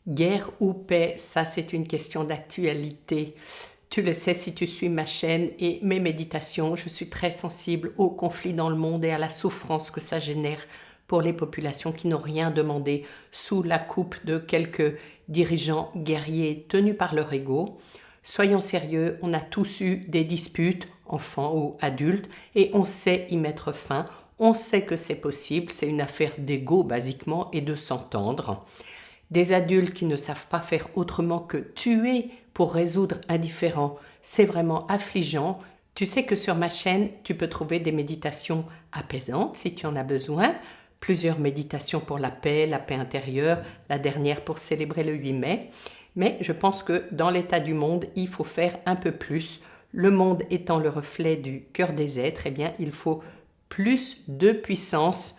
Guerre ou paix, ça c'est une question d'actualité. Tu le sais si tu suis ma chaîne et mes méditations, je suis très sensible aux conflits dans le monde et à la souffrance que ça génère pour les populations qui n'ont rien demandé sous la coupe de quelques dirigeants guerriers tenus par leur ego. Soyons sérieux, on a tous eu des disputes, enfants ou adultes, et on sait y mettre fin, on sait que c'est possible, c'est une affaire d'ego basiquement et de s'entendre. Des adultes qui ne savent pas faire autrement que tuer pour résoudre un différend, c'est vraiment affligeant. Tu sais que sur ma chaîne, tu peux trouver des méditations apaisantes si tu en as besoin, plusieurs méditations pour la paix intérieure, la dernière pour célébrer le 8 mai. Mais je pense que dans l'état du monde, il faut faire un peu plus. Le monde étant le reflet du cœur des êtres, eh bien, il faut plus de puissance,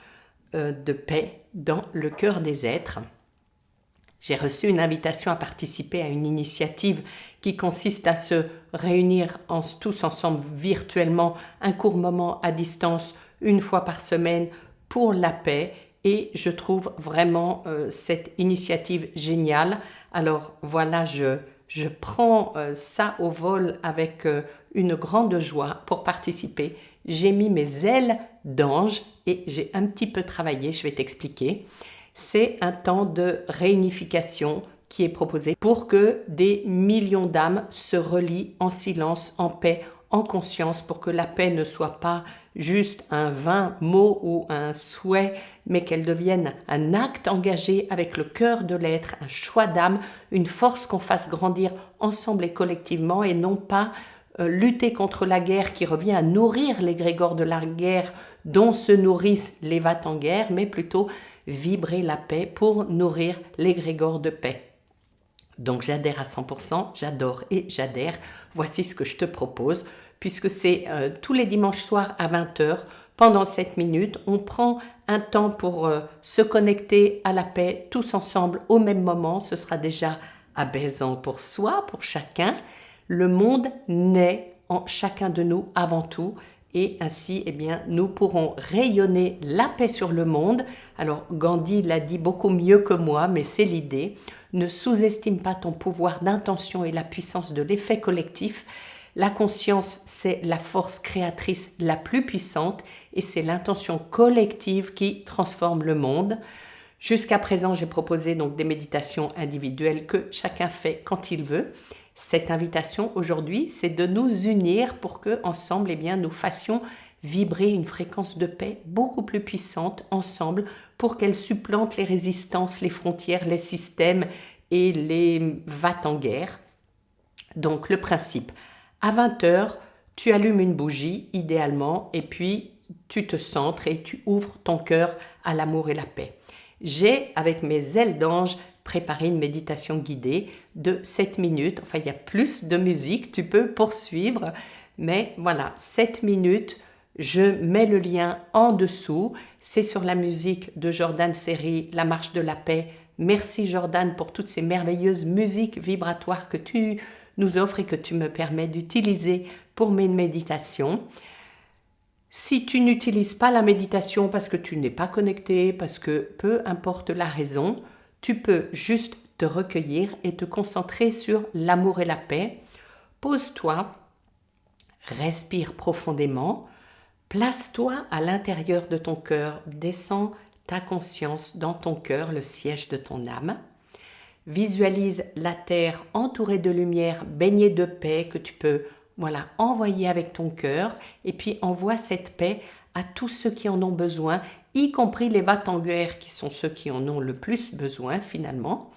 de paix dans le cœur des êtres. J'ai reçu une invitation à participer à une initiative qui consiste à se réunir tous ensemble virtuellement, un court moment à distance, une fois par semaine pour la paix. Et je trouve vraiment cette initiative géniale. Alors voilà, je prends ça au vol avec une grande joie pour participer. J'ai mis mes ailes d'ange et j'ai un petit peu travaillé, je vais t'expliquer. C'est un temps de réunification qui est proposé pour que des millions d'âmes se relient en silence, en paix, en conscience, pour que la paix ne soit pas juste un vain mot ou un souhait, mais qu'elle devienne un acte engagé avec le cœur de l'être, un choix d'âme, une force qu'on fasse grandir ensemble et collectivement, et non pas lutter contre la guerre qui revient à nourrir l'égrégore de la guerre dont se nourrissent les va-t-en-guerre, mais plutôt vibrer la paix pour nourrir l'égrégore de paix. Donc j'adhère à 100%, j'adore et j'adhère. Voici ce que je te propose, puisque c'est tous les dimanches soirs à 20h. Pendant 7 minutes, on prend un temps pour se connecter à la paix tous ensemble au même moment. Ce sera déjà apaisant pour soi, pour chacun. Le monde naît en chacun de nous avant tout. Et ainsi, eh bien, nous pourrons rayonner la paix sur le monde. Alors, Gandhi l'a dit beaucoup mieux que moi, mais c'est l'idée. Ne sous-estime pas ton pouvoir d'intention et la puissance de l'effet collectif. La conscience, c'est la force créatrice la plus puissante et c'est l'intention collective qui transforme le monde. Jusqu'à présent, j'ai proposé donc des méditations individuelles que chacun fait quand il veut. Cette invitation aujourd'hui, c'est de nous unir pour que ensemble, eh bien, nous fassions vibrer une fréquence de paix beaucoup plus puissante ensemble pour qu'elle supplante les résistances, les frontières, les systèmes et les va-t-en-guerre. Donc le principe, à 20h, tu allumes une bougie idéalement et puis tu te centres et tu ouvres ton cœur à l'amour et la paix. J'ai, avec mes ailes d'ange, préparer une méditation guidée de 7 minutes. Enfin, il y a plus de musique, tu peux poursuivre. Mais voilà, 7 minutes, je mets le lien en dessous. C'est sur la musique de Jordan Serry, La Marche de la Paix. Merci Jordan pour toutes ces merveilleuses musiques vibratoires que tu nous offres et que tu me permets d'utiliser pour mes méditations. Si tu n'utilises pas la méditation parce que tu n'es pas connecté, parce que peu importe la raison, tu peux juste te recueillir et te concentrer sur l'amour et la paix. Pose-toi, respire profondément, place-toi à l'intérieur de ton cœur, descends ta conscience dans ton cœur, le siège de ton âme. Visualise la terre entourée de lumière, baignée de paix que tu peux envoyer avec ton cœur et puis envoie cette paix à tous ceux qui en ont besoin, y compris les va-t-en-guerre qui sont ceux qui en ont le plus besoin finalement,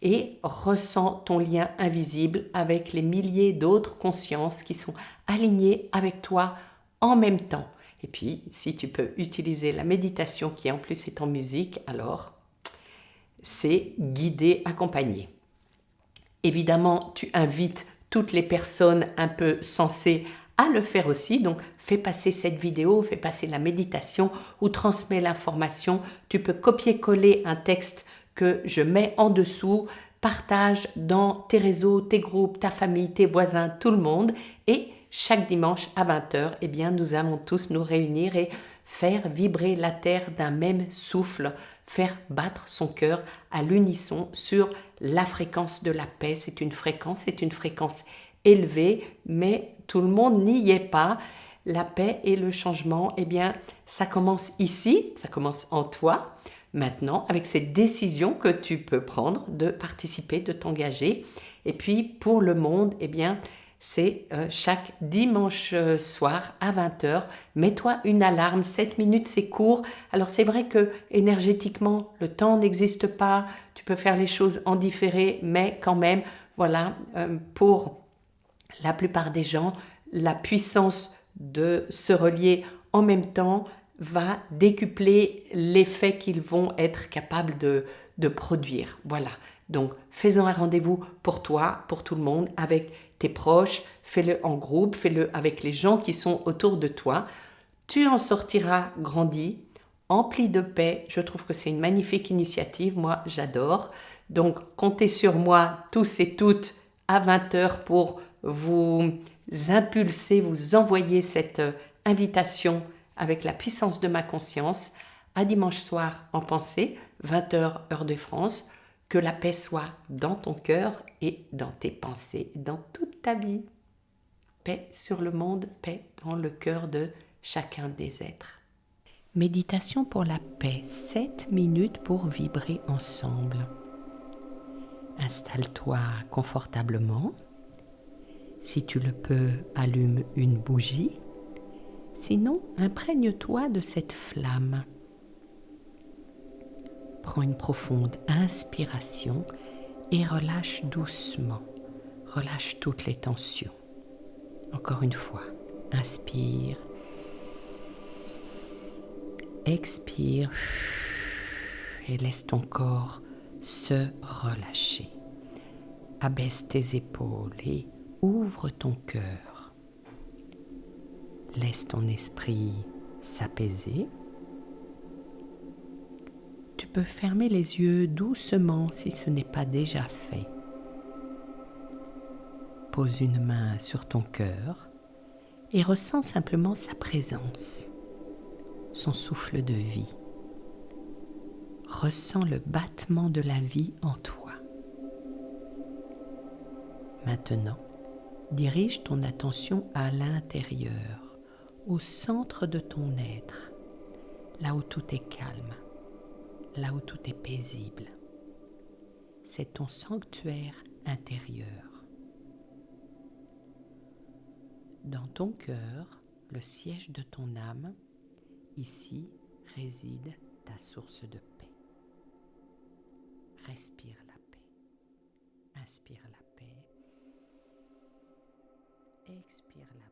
et ressens ton lien invisible avec les milliers d'autres consciences qui sont alignées avec toi en même temps. Et puis, si tu peux utiliser la méditation qui en plus est en musique, alors c'est guidé, accompagné. Évidemment, tu invites toutes les personnes un peu sensées à le faire aussi, donc fais passer cette vidéo, fais passer la méditation ou transmets l'information. Tu peux copier-coller un texte que je mets en dessous, partage dans tes réseaux, tes groupes, ta famille, tes voisins, tout le monde. Et chaque dimanche à 20h, eh bien, nous allons tous nous réunir et faire vibrer la terre d'un même souffle, faire battre son cœur à l'unisson sur la fréquence de la paix. C'est une fréquence élevée, mais tout le monde n'y est pas. La paix et le changement, eh bien, ça commence ici, ça commence en toi, maintenant, avec cette décision que tu peux prendre de participer, de t'engager. Et puis, pour le monde, eh bien, c'est chaque dimanche soir à 20h. Mets-toi une alarme, 7 minutes, c'est court. Alors, c'est vrai que énergétiquement, le temps n'existe pas. Tu peux faire les choses en différé, mais quand même, voilà, pour la plupart des gens, la puissance de se relier en même temps va décupler l'effet qu'ils vont être capables de produire. Voilà. Donc, fais-en un rendez-vous pour toi, pour tout le monde, avec tes proches. Fais-le en groupe, fais-le avec les gens qui sont autour de toi. Tu en sortiras grandi, empli de paix. Je trouve que c'est une magnifique initiative. Moi, j'adore. Donc, comptez sur moi, tous et toutes, à 20h pour vous impulser, vous envoyer cette invitation avec la puissance de ma conscience à dimanche soir en pensée, 20h heure de France. Que la paix soit dans ton cœur et dans tes pensées, dans toute ta vie. Paix sur le monde, paix dans le cœur de chacun des êtres. Méditation pour la paix, 7 minutes pour vibrer ensemble. Installe-toi confortablement. Si tu le peux, allume une bougie. Sinon, imprègne-toi de cette flamme. Prends une profonde inspiration et relâche doucement. Relâche toutes les tensions. Encore une fois, inspire. Expire et laisse ton corps se relâcher. Abaisse tes épaules et ouvre ton cœur. Laisse ton esprit s'apaiser. Tu peux fermer les yeux doucement si ce n'est pas déjà fait. Pose une main sur ton cœur et ressens simplement sa présence, son souffle de vie. Ressens le battement de la vie en toi. Maintenant, dirige ton attention à l'intérieur, au centre de ton être, là où tout est calme, là où tout est paisible. C'est ton sanctuaire intérieur. Dans ton cœur, le siège de ton âme, ici réside ta source de paix. Respire la paix. Inspire la paix. Expire la paix.